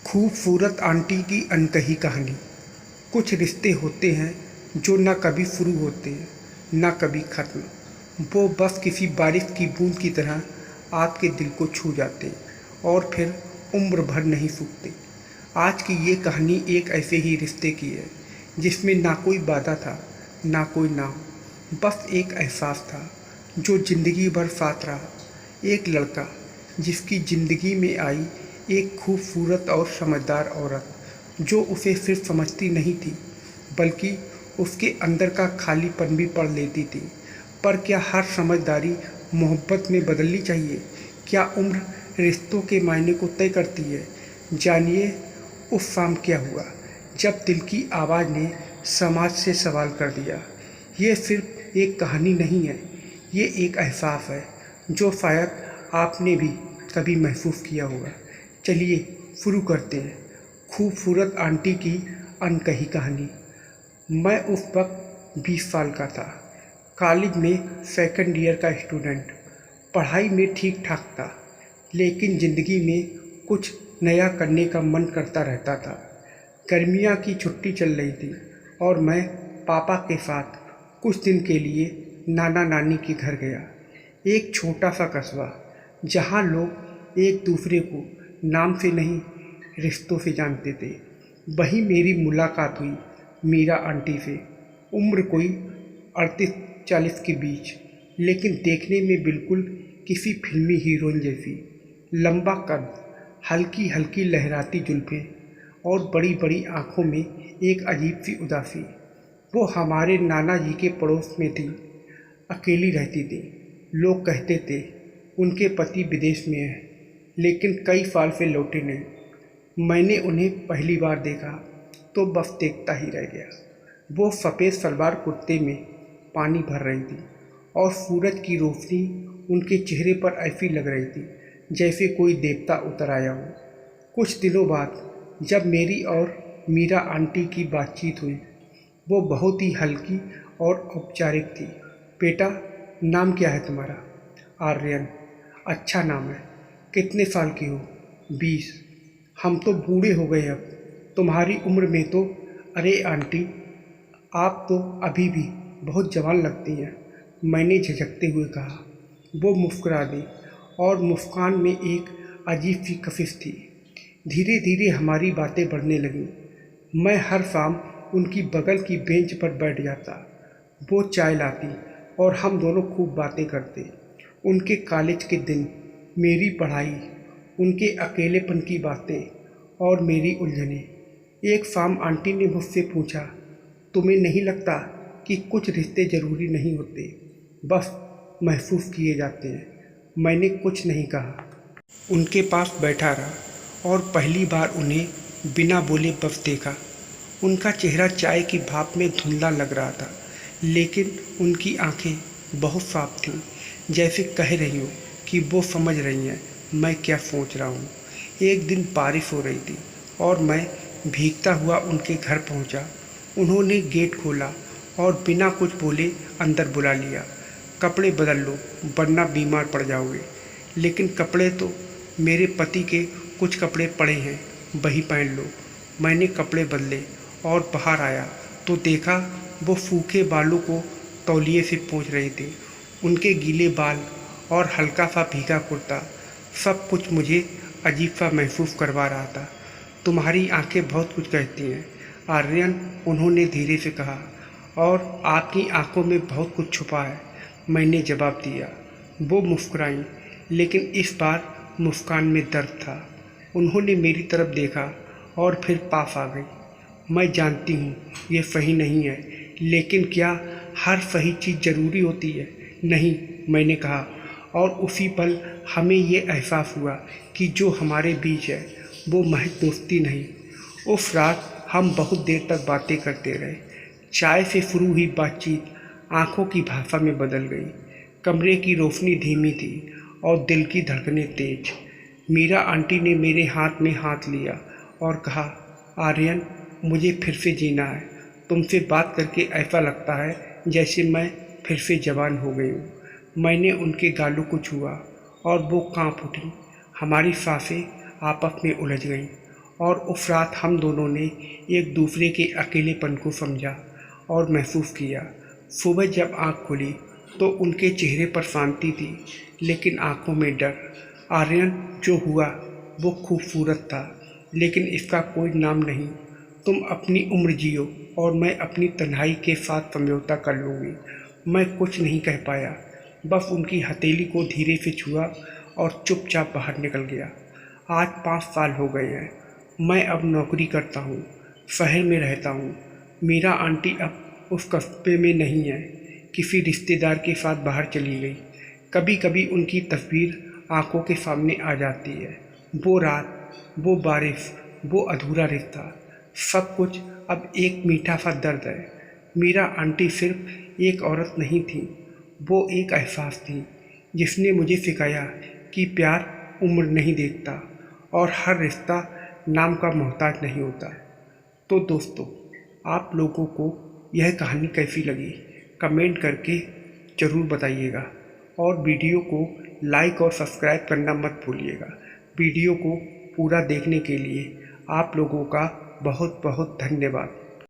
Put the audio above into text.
खूबसूरत आंटी की अनकही कहानी। कुछ रिश्ते होते हैं जो ना कभी शुरू होते हैं ना कभी ख़त्म। वो बस किसी बारिश की बूंद की तरह आपके दिल को छू जाते और फिर उम्र भर नहीं सूखते। आज की ये कहानी एक ऐसे ही रिश्ते की है जिसमें ना कोई वादा था ना कोई नाम, बस एक एहसास था जो ज़िंदगी भर साथ रहा। एक लड़का जिसकी ज़िंदगी में आई एक खूबसूरत और समझदार औरत जो उसे सिर्फ समझती नहीं थी बल्कि उसके अंदर का खालीपन भी पढ़ लेती थी। पर क्या हर समझदारी मोहब्बत में बदलनी चाहिए? क्या उम्र रिश्तों के मायने को तय करती है? जानिए उस शाम क्या हुआ जब दिल की आवाज़ ने समाज से सवाल कर दिया। ये सिर्फ एक कहानी नहीं है, ये एक एहसास है जो शायद आपने भी कभी महसूस किया होगा। चलिए शुरू करते हैं खूबसूरत आंटी की अनकही कहानी। मैं उस वक्त 20 साल का था, कॉलेज में सेकंड ईयर का स्टूडेंट। पढ़ाई में ठीक ठाक था लेकिन ज़िंदगी में कुछ नया करने का मन करता रहता था। गर्मियाँ की छुट्टी चल रही थी और मैं पापा के साथ कुछ दिन के लिए नाना नानी के घर गया। एक छोटा सा कस्बा जहाँ लोग एक दूसरे को नाम से नहीं रिश्तों से जानते थे। वहीं मेरी मुलाकात हुई मीरा आंटी से। उम्र कोई 38-40 के बीच, लेकिन देखने में बिल्कुल किसी फिल्मी हीरोइन जैसी। लंबा कद, हल्की हल्की लहराती जुल्फ़ें और बड़ी बड़ी आँखों में एक अजीब सी उदासी। वो हमारे नाना जी के पड़ोस में थी, अकेली रहती थी। लोग कहते थे उनके पति विदेश में हैं, लेकिन कई साल से लौटे नहीं। मैंने उन्हें पहली बार देखा तो बस देखता ही रह गया। वो सफ़ेद सलवार कुर्ते में पानी भर रही थी और सूरज की रोशनी उनके चेहरे पर ऐसी लग रही थी जैसे कोई देवता उतर आया हो। कुछ दिनों बाद जब मेरी और मीरा आंटी की बातचीत हुई, वो बहुत ही हल्की और औपचारिक थी। बेटा, नाम क्या है तुम्हारा? आर्यन। अच्छा नाम है। कितने साल की हो? 20। हम तो बूढ़े हो गए अब, तुम्हारी उम्र में तो। अरे आंटी, आप तो अभी भी बहुत जवान लगती हैं, मैंने झिझकते हुए कहा। वो मुस्कुरा दी और मुस्कान में एक अजीब सी कशिश थी। धीरे धीरे हमारी बातें बढ़ने लगीं। मैं हर शाम उनकी बगल की बेंच पर बैठ जाता। वो चाय लाती और हम दोनों खूब बातें करते। उनके कॉलेज के दिन, मेरी पढ़ाई, उनके अकेलेपन की बातें और मेरी उलझनें। एक शाम आंटी ने मुझसे पूछा, तुम्हें नहीं लगता कि कुछ रिश्ते ज़रूरी नहीं होते, बस महसूस किए जाते हैं? मैंने कुछ नहीं कहा, उनके पास बैठा रहा और पहली बार उन्हें बिना बोले बस देखा। उनका चेहरा चाय की भाप में धुंधला लग रहा था, लेकिन उनकी आंखें बहुत साफ थीं, जैसे कह रही हो कि वो समझ रही हैं मैं क्या सोच रहा हूँ। एक दिन बारिश हो रही थी और मैं भीगता हुआ उनके घर पहुँचा। उन्होंने गेट खोला और बिना कुछ बोले अंदर बुला लिया। कपड़े बदल लो वरना बीमार पड़ जाओगे। लेकिन कपड़े तो मेरे पति के कुछ कपड़े पड़े हैं, वही पहन लो। मैंने कपड़े बदले और बाहर आया तो देखा वो सूखे बालों को तौलिए से पोंछ रहे थे। उनके गीले बाल और हल्का सा भीगा कुर्ता, सब कुछ मुझे अजीब सा महसूस करवा रहा था। तुम्हारी आंखें बहुत कुछ कहती हैं आर्यन, उन्होंने धीरे से कहा, और आपकी आंखों में बहुत कुछ छुपा है, मैंने जवाब दिया। वो मुस्कुराईं, लेकिन इस बार मुस्कान में दर्द था। उन्होंने मेरी तरफ देखा और फिर पास आ गई। मैं जानती हूँ ये सही नहीं है, लेकिन क्या हर सही चीज़ ज़रूरी होती है? नहीं, मैंने कहा, और उसी पल हमें ये एहसास हुआ कि जो हमारे बीच है वो महज दोस्ती नहीं। उस रात हम बहुत देर तक बातें करते रहे। चाय से शुरू हुई बातचीत आंखों की भाषा में बदल गई। कमरे की रोशनी धीमी थी और दिल की धड़कनें तेज। मीरा आंटी ने मेरे हाथ में हाथ लिया और कहा, आर्यन, मुझे फिर से जीना है। तुमसे बात करके ऐसा लगता है जैसे मैं फिर से जवान हो गई हूँ। मैंने उनके गालों को छुआ और वो कांप उठी। हमारी सांसें आपस में उलझ गईं और उस रात हम दोनों ने एक दूसरे के अकेलेपन को समझा और महसूस किया। सुबह जब आँख खुली तो उनके चेहरे पर शांति थी, लेकिन आंखों में डर। आर्यन, जो हुआ वो खूबसूरत था, लेकिन इसका कोई नाम नहीं। तुम अपनी उम्र जियो और मैं अपनी तन्हाई के साथ समझौता कर लूँगी। मैं कुछ नहीं कह पाया, बस उनकी हथेली को धीरे से छुआ और चुपचाप बाहर निकल गया। आज 5 साल हो गए हैं। मैं अब नौकरी करता हूँ, शहर में रहता हूँ। मीरा आंटी अब उस कस्बे में नहीं है, किसी रिश्तेदार के साथ बाहर चली गई। कभी कभी उनकी तस्वीर आंखों के सामने आ जाती है। वो रात, वो बारिश, वो अधूरा रिश्ता, सब कुछ अब एक मीठा सा दर्द है। मीरा आंटी सिर्फ एक औरत नहीं थी, वो एक एहसास थी जिसने मुझे सिखाया कि प्यार उम्र नहीं देखता और हर रिश्ता नाम का मोहताज नहीं होता। तो दोस्तों, आप लोगों को यह कहानी कैसी लगी कमेंट करके ज़रूर बताइएगा और वीडियो को लाइक और सब्सक्राइब करना मत भूलिएगा। वीडियो को पूरा देखने के लिए आप लोगों का बहुत बहुत धन्यवाद।